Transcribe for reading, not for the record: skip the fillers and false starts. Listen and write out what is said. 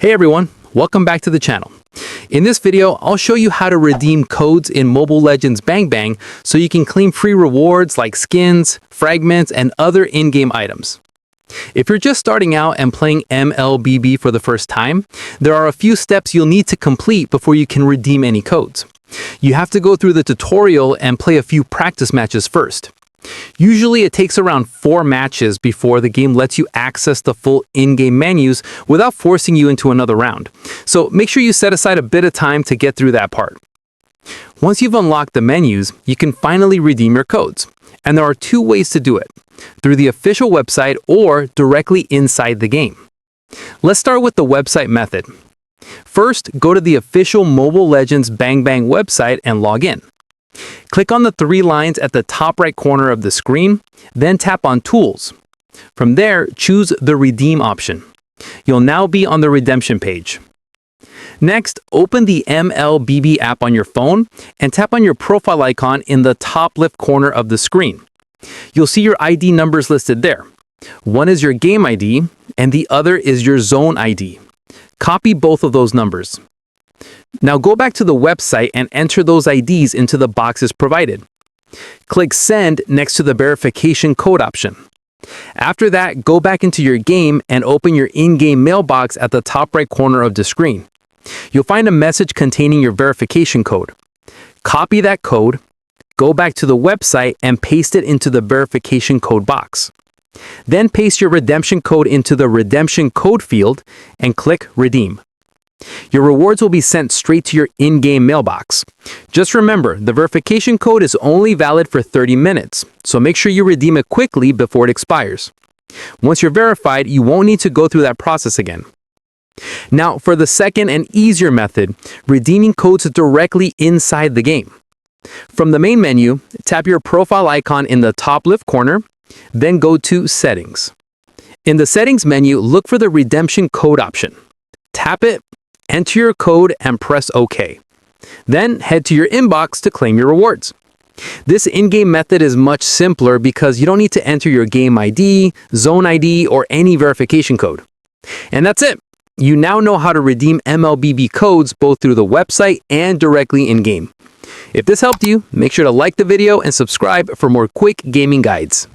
Hey everyone, welcome back to the channel. In this video, I'll show you how to redeem codes in Mobile Legends Bang Bang so you can claim free rewards like skins, fragments, and other in-game items. If you're just starting out and playing MLBB for the first time, there are a few steps you'll need to complete before you can redeem any codes. You have to go through the tutorial and play a few practice matches first. Usually it takes around 4 matches before the game lets you access the full in-game menus without forcing you into another round. So make sure you set aside a bit of time to get through that part. Once you've unlocked the menus, you can finally redeem your codes. And there are 2 ways to do it, through the official website or directly inside the game. Let's start with the website method. First, go to the official Mobile Legends Bang Bang website and log in. Click on the 3 lines at the top right corner of the screen, then tap on Tools. From there, choose the Redeem option. You'll now be on the redemption page. Next, open the MLBB app on your phone and tap on your profile icon in the top left corner of the screen. You'll see your ID numbers listed there. One is your game ID, and the other is your zone ID. Copy both of those numbers. Now go back to the website and enter those IDs into the boxes provided. Click Send next to the verification code option. After that, go back into your game and open your in-game mailbox at the top right corner of the screen. You'll find a message containing your verification code. Copy that code, go back to the website and paste it into the verification code box. Then paste your redemption code into the redemption code field and click Redeem. Your rewards will be sent straight to your in-game mailbox. Just remember, the verification code is only valid for 30 minutes, so make sure you redeem it quickly before it expires. Once you're verified, you won't need to go through that process again. Now, for the second and easier method, redeeming codes directly inside the game. From the main menu, tap your profile icon in the top left corner, then go to Settings. In the Settings menu, look for the redemption code option. Tap it, enter your code, and press OK. Then head to your inbox to claim your rewards. This in-game method is much simpler because you don't need to enter your game ID, zone ID, or any verification code. And that's it. You now know how to redeem MLBB codes both through the website and directly in-game. If this helped you, make sure to like the video and subscribe for more quick gaming guides.